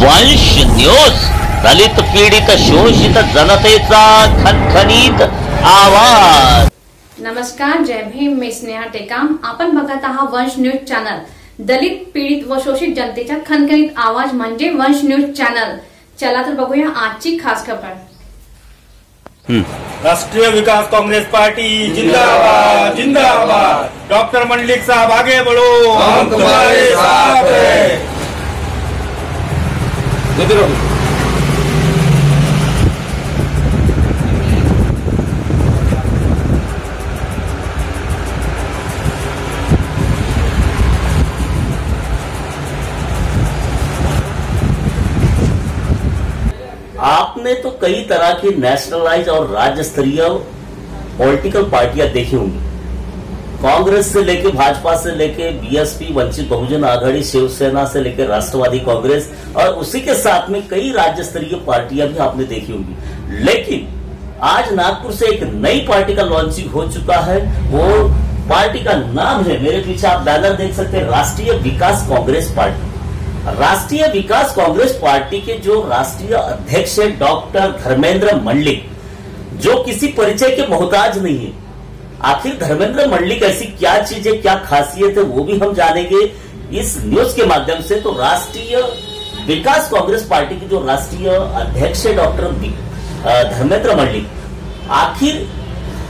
वंश न्यूज, दलित पीडित शोषित जनतेचा खणखणीत आवाज। नमस्कार, जय भीम। मी स्नेहा टेकाम। आपण बघत आहात वंश न्यूज चॅनल। दलित पीडित व शोषित जनतेचा खणखणीत आवाज म्हणजे वंश न्यूज चॅनल। चला तर बघूया आजची खास खबर। राष्ट्रीय विकास कांग्रेस पार्टी जिंदाबाद जिंदाबाद। डॉक्टर मंडलिक साहब आगे बढ़ो, हम तुम्हारे साथ हैं। आपने तो कई तरह की नेशनलाइज और राज्य स्तरीय पॉलिटिकल पार्टियां देखी होंगी। कांग्रेस से लेके भाजपा से लेके बीएसपी, वंचित बहुजन आघाड़ी, शिवसेना से लेकर राष्ट्रवादी कांग्रेस और उसी के साथ में कई राज्य स्तरीय पार्टियां भी आपने देखी होंगी। लेकिन आज नागपुर से एक नई पार्टी का लॉन्चिंग हो चुका है। वो पार्टी का नाम है, मेरे पीछे आप बैनर देख सकते हैं, राष्ट्रीय विकास कांग्रेस पार्टी। राष्ट्रीय विकास कांग्रेस पार्टी के जो राष्ट्रीय अध्यक्ष है डॉक्टर धर्मेंद्र मंडलिक, जो किसी परिचय के मोहताज नहीं है। आखिर धर्मेंद्र मंडलिक ऐसी क्या चीज है, क्या खासियत है, वो भी हम जानेंगे इस न्यूज के माध्यम से। तो राष्ट्रीय विकास कांग्रेस पार्टी के जो राष्ट्रीय अध्यक्ष है डॉक्टर धर्मेंद्र मंडलिक, आखिर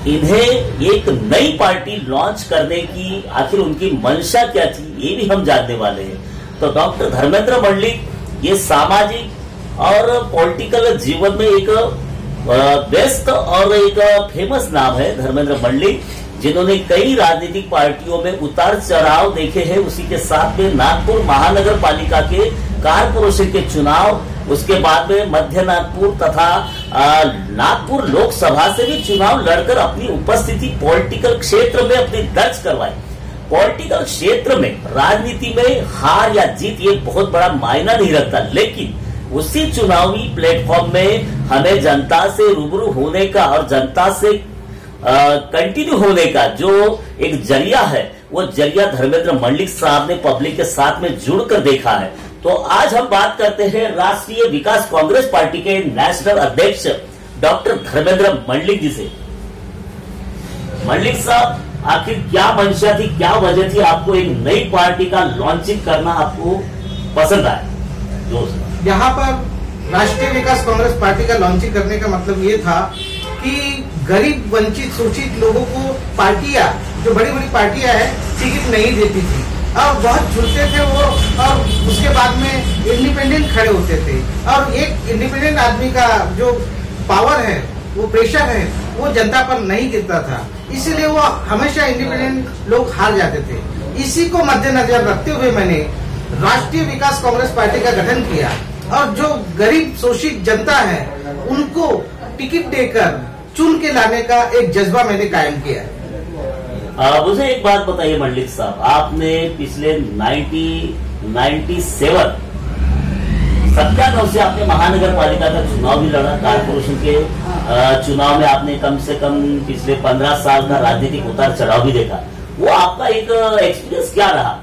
इन्हें एक नई पार्टी लॉन्च करने की आखिर उनकी मंशा क्या थी, ये भी हम जानने वाले हैं। तो डॉक्टर धर्मेंद्र मंडलिक ये सामाजिक और पॉलिटिकल जीवन में एक व्यस्त और एक फेमस नाम है। धर्मेंद्र मंडलिक, जिन्होंने कई राजनीतिक पार्टियों में उतार चढ़ाव देखे हैं। उसी के साथ में नागपुर महानगर पालिका के कारपोरेशन के चुनाव, उसके बाद में मध्य नागपुर तथा नागपुर लोकसभा से भी चुनाव लड़कर अपनी उपस्थिति पॉलिटिकल क्षेत्र में अपनी दर्ज करवाई। पॉलिटिकल क्षेत्र में, राजनीति में हार या जीत ये बहुत बड़ा मायना नहीं रखता, लेकिन उसी चुनावी प्लेटफॉर्म में हमें जनता से रूबरू होने का और जनता से कंटिन्यू होने का जो एक जरिया है, वो जरिया धर्मेंद्र मंडलिक साहब ने पब्लिक के साथ में जुड़कर देखा है। तो आज हम बात करते हैं राष्ट्रीय विकास कांग्रेस पार्टी के नेशनल अध्यक्ष डॉक्टर धर्मेंद्र मंडलिक जी से। मंडलिक साहब, आखिर क्या मंशा थी, क्या वजह थी आपको एक नई पार्टी का लॉन्चिंग करना आपको पसंद आया? यहाँ पर राष्ट्रीय विकास कांग्रेस पार्टी का लॉन्चिंग करने का मतलब ये था कि गरीब, वंचित, शोषित लोगों को पार्टियां, जो बड़ी बड़ी पार्टियां हैं, टिकट नहीं देती थी और बहुत झूलते थे वो, और उसके बाद में इंडिपेंडेंट खड़े होते थे। और एक इंडिपेंडेंट आदमी का जो पावर है, वो प्रेशर है, वो जनता पर नहीं गिरता था, इसीलिए वो हमेशा इंडिपेंडेंट लोग हार जाते थे। इसी को मद्देनजर रखते हुए मैंने राष्ट्रीय विकास कांग्रेस पार्टी का गठन किया और जो गरीब शोषित जनता है उनको टिकट देकर चुन के लाने का एक जज्बा मैंने कायम किया। मुझे एक बात बताइए मंडलिक साहब, आपने पिछले 97 से आपने महानगर पालिका का चुनाव भी लड़ा। कारपोरेशन के चुनाव में आपने कम से कम पिछले 15 साल का राजनीतिक उतार चढ़ाव भी देखा। वो आपका एक एक्सपीरियंस क्या रहा?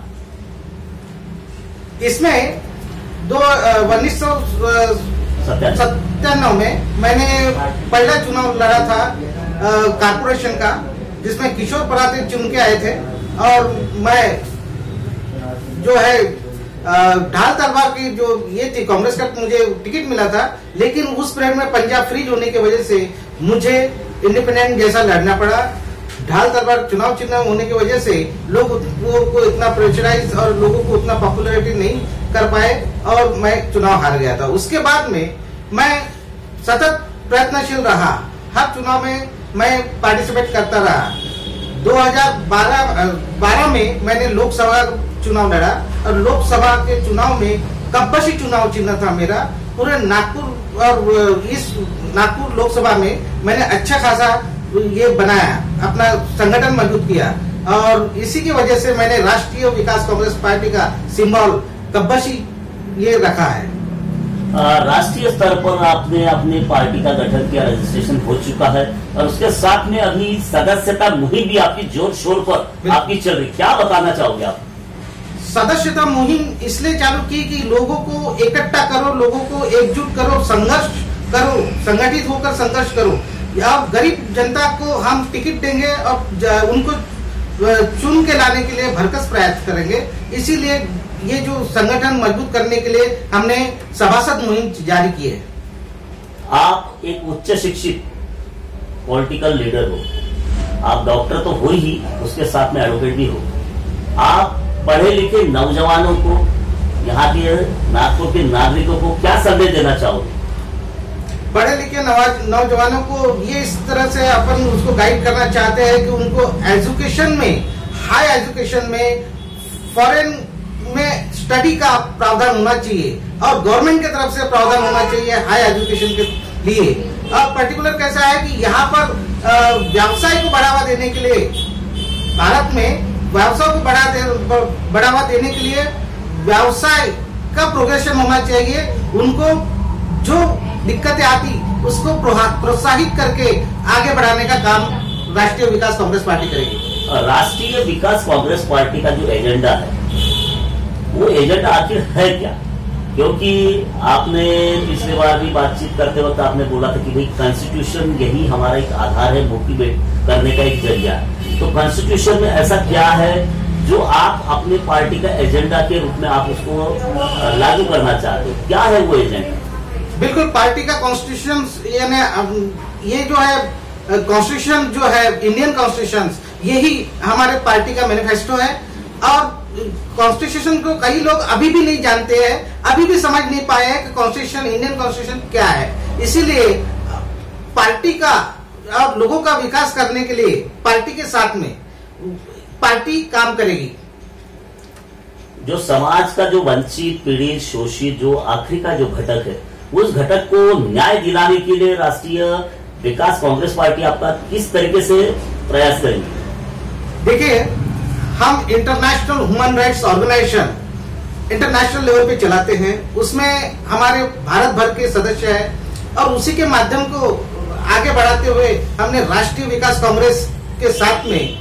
इसमें 1997 में मैंने पहला चुनाव लड़ा था कारपोरेशन का, जिसमें किशोर पराते चुन के आए थे और मैं जो है ढाल तलवार की जो ये थी कांग्रेस का, मुझे टिकट मिला था, लेकिन उस पीरियड में पंजाब फ्रीज होने की वजह से मुझे इंडिपेंडेंट जैसा लड़ना पड़ा। ढाल तलवार चुनाव चिन्ह होने की वजह से लोगों को इतना प्रेशराइज और लोगों को उतना पॉपुलैरिटी नहीं कर पाए और मैं चुनाव हार गया था। उसके बाद में मैं सतत प्रयत्नशील रहा, हर चुनाव में मैं पार्टिसिपेट करता रहा। 2012 में मैंने लोकसभा चुनाव लड़ा और लोकसभा के चुनाव में कब्बशी चुनाव चिन्ह था मेरा। पूरे नागपुर और इस नागपुर लोकसभा में मैंने अच्छा खासा ये बनाया, अपना संगठन मजबूत किया और इसी की वजह से मैंने राष्ट्रीय विकास कांग्रेस पार्टी का सिंबल कब्बशी ये रखा है। राष्ट्रीय स्तर पर आपने अपनी पार्टी का गठन किया, रजिस्ट्रेशन हो चुका है और उसके साथ में अभी सदस्यता मुहिम भी आपकी जोर शोर पर आपकी चल रही, क्या बताना चाहोगे आप? सदस्यता मुहिम इसलिए चालू की कि लोगों को इकट्ठा करो, लोगों को एकजुट करो, संघर्ष करो, संगठित होकर संघर्ष करो। अब गरीब जनता को हम टिकट देंगे और उनको चुन के लाने के लिए भरकस प्रयास करेंगे। इसीलिए ये जो संगठन मजबूत करने के लिए हमने सभासद मुहिम जारी की है। आप एक उच्च शिक्षित पॉलिटिकल लीडर हो, आप डॉक्टर तो हो ही, उसके साथ में एडवोकेट भी हो। आप पढ़े लिखे नौजवानों को, यहाँ के नागपुर के नागरिकों को क्या संदेश देना चाहोगे? पढ़े लिखे नौजवानों को ये इस तरह से अपन उसको गाइड करना चाहते हैं कि उनको एजुकेशन में, हाई एजुकेशन में, फॉरेन में स्टडी का प्रावधान होना चाहिए और गवर्नमेंट की तरफ से प्रावधान होना चाहिए हाई एजुकेशन के लिए। अब पर्टिकुलर कैसा है कि यहाँ पर व्यवसाय को बढ़ावा देने के लिए, भारत में व्यवसाय को बढ़ावा देने के लिए व्यवसाय का प्रोग्रेशन होना चाहिए। उनको जो दिक्कतें आती उसको प्रोत्साहित करके आगे बढ़ाने का काम राष्ट्रीय विकास कांग्रेस पार्टी करेगी। राष्ट्रीय विकास कांग्रेस पार्टी का जो एजेंडा है, वो एजेंडा आखिर है क्या? क्योंकि आपने पिछले बार भी बातचीत करते वक्त आपने बोला था कि भाई कॉन्स्टिट्यूशन यही हमारा एक आधार है, मोटिवेट करने का एक जरिया है। तो कॉन्स्टिट्यूशन में ऐसा क्या है जो आप अपनी पार्टी का एजेंडा के रूप में आप उसको लागू करना चाहते हो? क्या है वो एजेंडा? बिल्कुल, पार्टी का कॉन्स्टिट्यूशन यानी ये जो है कॉन्स्टिट्यूशन जो है इंडियन कॉन्स्टिट्यूशन, यही हमारे पार्टी का मैनिफेस्टो है। और कॉन्स्टिट्यूशन को कई लोग अभी भी नहीं जानते हैं, अभी भी समझ नहीं पाए हैं कि कॉन्स्टिट्यूशन, इंडियन कॉन्स्टिट्यूशन क्या है। इसीलिए पार्टी का और लोगों का विकास करने के लिए पार्टी के साथ में पार्टी काम करेगी। जो समाज का जो वंचित, पीड़ित, शोषित, जो आखिरी का जो घटक है, उस घटक को न्याय दिलाने के लिए राष्ट्रीय विकास कांग्रेस पार्टी आपका किस तरीके से प्रयास करेंगे? देखिए, हम international human rights organisation international level पे चलाते हैं, उसमें हमारे भारत भर के सदस्य हैं और उसी के माध्यम को आगे बढ़ाते हुए हमने राष्ट्रीय विकास कांग्रेस के साथ में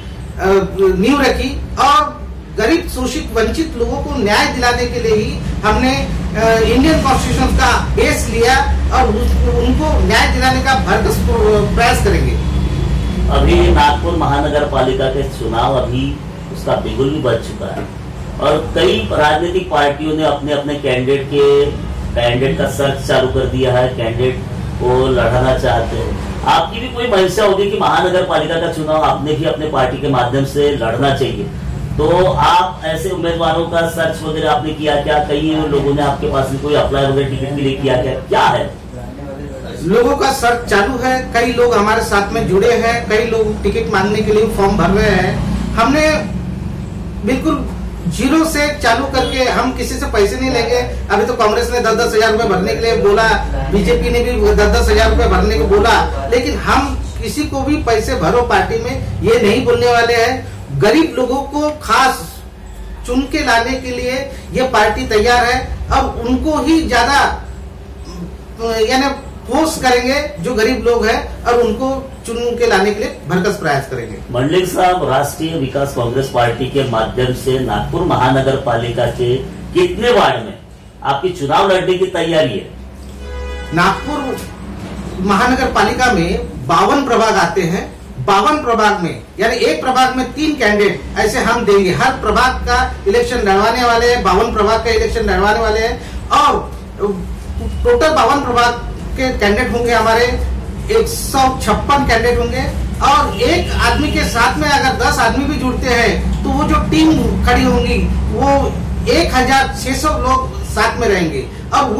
नींव रखी और गरीब, शोषित, वंचित लोगों को न्याय दिलाने के लिए ही हमने इंडियन कॉन्स्टिट्यूशन का बेस लिया और उनको न्याय दिलाने का भरसक प्रयास करेंगे। अभी नागपुर महानगर पालिका के चुनाव अभी उसका बिगुल भी बज चुका है और कई राजनीतिक पार्टियों ने अपने अपने कैंडिडेट का सर्च चालू कर दिया है, कैंडिडेट को लड़ाना चाहते हैं। आपकी भी कोई मंशा होगी कि महानगर पालिका का चुनाव आपने भी अपने पार्टी के माध्यम से लड़ना चाहिए, तो आप ऐसे उम्मीदवारों का सर्च वगैरह आपने किया क्या? कई लोगों ने आपके पास कोई अप्लाई वगैरह टिकट के लिए किया क्या है? लोगों का सर्च चालू है, कई लोग हमारे साथ में जुड़े हैं, कई लोग टिकट मांगने के लिए फॉर्म भर रहे हैं। हमने बिल्कुल जीरो से चालू करके, हम किसी से पैसे नहीं लेंगे। अभी तो कांग्रेस ने 10-10 हजार रुपए भरने के लिए बोला, बीजेपी ने भी 10-10 हजार रुपए भरने को बोला, लेकिन हम किसी को भी पैसे भरो पार्टी में ये नहीं बोलने वाले हैं। गरीब लोगों को खास चुन के लाने के लिए ये पार्टी तैयार है। अब उनको ही ज्यादा यानी फोर्स करेंगे जो गरीब लोग हैं और उनको चुन के लाने के लिए भरकस प्रयास करेंगे। मंडलिक साहब, राष्ट्रीय विकास कांग्रेस पार्टी के माध्यम से नागपुर महानगर पालिका के कितने वार्ड में आपकी चुनाव लड़ने की तैयारी है? नागपुर महानगर पालिका में 52 प्रभाग आते हैं। 52 प्रभाग में यानी एक प्रभाग में 3 कैंडिडेट ऐसे हम देंगे। हर प्रभाग का इलेक्शन लड़वाने वाले हैं, 52 प्रभाग का इलेक्शन लड़वाने वाले हैं और टोटल 52 प्रभाग के कैंडिडेट होंगे हमारे 156 कैंडिडेट होंगे। और एक आदमी के साथ में अगर 10 आदमी भी जुड़ते हैं तो वो जो टीम खड़ी होंगी वो 1600 लोग साथ में रहेंगे और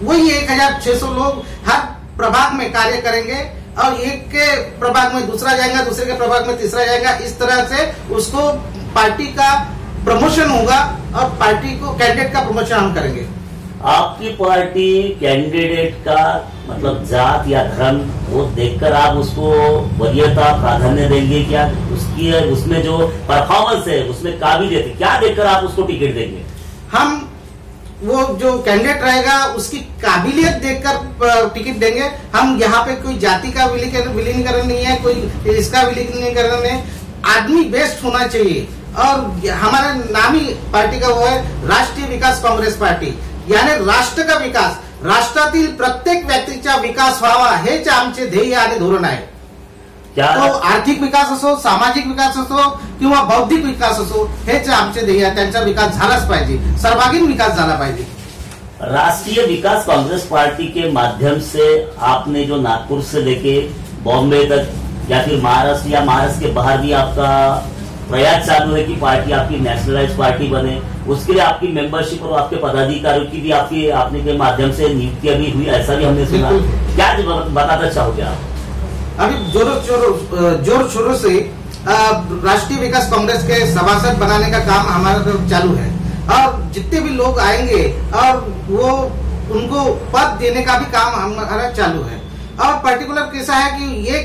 वही 1600 लोग हर प्रभाग में कार्य करेंगे और एक के प्रभाग में दूसरा जाएगा, दूसरे के प्रभाग में तीसरा जाएगा। इस तरह से उसको पार्टी का प्रमोशन होगा और पार्टी को कैंडिडेट का प्रमोशन हम करेंगे। आपकी पार्टी कैंडिडेट का मतलब जात या धर्म वो देखकर आप उसको वरीयता प्राधान्य देंगे क्या? उसकी उसमें जो परफॉर्मेंस है, उसमें काबिलियत है, क्या देखकर आप उसको टिकट देंगे? हम वो जो कैंडिडेट रहेगा उसकी काबिलियत देखकर टिकट देंगे। हम यहाँ पे कोई जाति का विलीनीकरण नहीं है, कोई इसका विलीनीकरण नहीं। आदमी बेस्ट होना चाहिए और हमारा नामी पार्टी का वो है राष्ट्रीय विकास काँग्रेस पार्टी, यानी राष्ट्र का विकास, राष्ट्रातील प्रत्येक व्यक्तीचा विकास व्हावा हेच आमचे ध्येय आणि धोरण आहे. तो आर्थिक विकास असो, सामाजिक विकास असो किंवा बौद्धिक विकास असो, हेच आमचे ध्येय. त्यांचा विकास झालाच पाहिजे, सर्वांगीण विकास झाला पाहिजे. राष्ट्रीय विकास कांग्रेस पार्टी के माध्यम से आपने जो नागपुर से लेके बॉम्बे तक या फिर महाराष्ट्र या महाराष्ट्र के बाहर भी आपका प्रयास चालू है कि पार्टी आपकी नेशनलाइज पार्टी बने, उसके लिए आपकी मेंबरशिप और आपके पदाधिकारियों की भी आपने के माध्यम से नियुक्तियां भी हुई, ऐसा भी हमने सुना. क्या बताना चाहोगे आप? अभी जोर शोरों से राष्ट्रीय विकास कांग्रेस के सभासद बनाने का काम हमारा तरफ चालू है और जितने भी लोग आएंगे और वो उनको पद देने का भी काम हमारा चालू है. और पर्टिकुलर कैसा है कि ये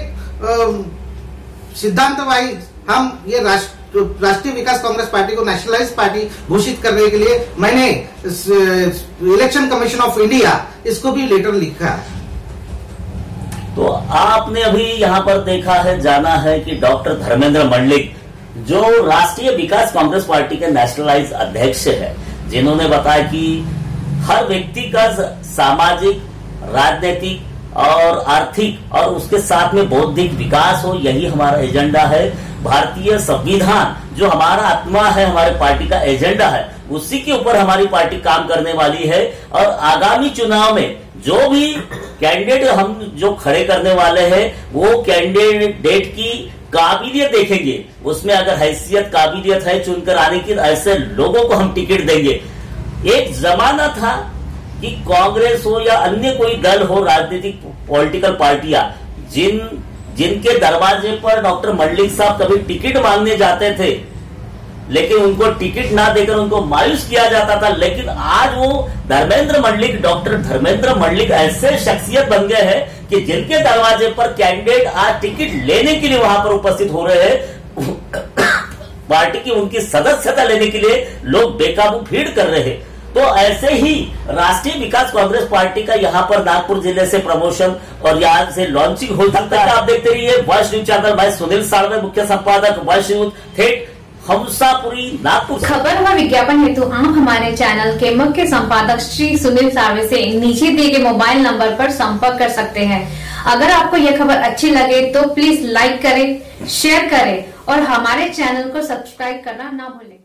सिद्धांत वाइज हम ये राष्ट्रीय विकास कांग्रेस पार्टी को नेशनलाइज पार्टी घोषित करने के लिए मैंने इलेक्शन कमीशन ऑफ इंडिया इसको भी लेटर लिखा है. तो आपने अभी यहाँ पर देखा है, जाना है कि डॉक्टर धर्मेंद्र मंडलिक जो राष्ट्रीय विकास कांग्रेस पार्टी के नेशनलाइज अध्यक्ष है, जिन्होंने बताया कि हर व्यक्ति का सामाजिक, राजनीतिक और आर्थिक और उसके साथ में बौद्धिक विकास हो, यही हमारा एजेंडा है. भारतीय संविधान जो हमारा आत्मा है, हमारे पार्टी का एजेंडा है, उसी के ऊपर हमारी पार्टी काम करने वाली है. और आगामी चुनाव में जो भी कैंडिडेट हम जो खड़े करने वाले हैं, वो कैंडिडेट की काबिलियत देखेंगे. उसमें अगर हैसियत, काबिलियत है चुनकर आने की, ऐसे लोगों को हम टिकट देंगे. एक जमाना था कि कांग्रेस हो या अन्य कोई दल हो, राजनीतिक पॉलिटिकल पार्टियां, जिनके दरवाजे पर डॉक्टर मंडलिक साहब कभी टिकट मांगने जाते थे, लेकिन उनको टिकट ना देकर उनको मायूस किया जाता था. लेकिन आज वो धर्मेंद्र मंडलिक, डॉक्टर धर्मेंद्र मंडलिक ऐसे शख्सियत बन गए हैं कि जिनके दरवाजे पर कैंडिडेट आज टिकट लेने के लिए वहां पर उपस्थित हो रहे हैं. पार्टी की उनकी सदस्यता लेने के लिए लोग बेकाबू भीड़ कर रहे हैं. तो ऐसे ही राष्ट्रीय विकास कांग्रेस पार्टी का यहाँ पर नागपुर जिले से प्रमोशन और यहाँ से लॉन्चिंग हो सकता है. आप देखते रहिए वॉइस न्यूज चैनल. मैं सुनील साळवे, मुख्य संपादक, वॉइस न्यूज, थेट हमसापुरी, नागपुर. खबर व विज्ञापन हेतु आप हमारे चैनल के मुख्य संपादक श्री सुनील साळवे से नीचे दिए गए मोबाइल नंबर पर संपर्क कर सकते हैं. अगर आपको यह खबर अच्छी लगे तो प्लीज लाइक करें, शेयर करें और हमारे चैनल को सब्सक्राइब करना ना भूलें.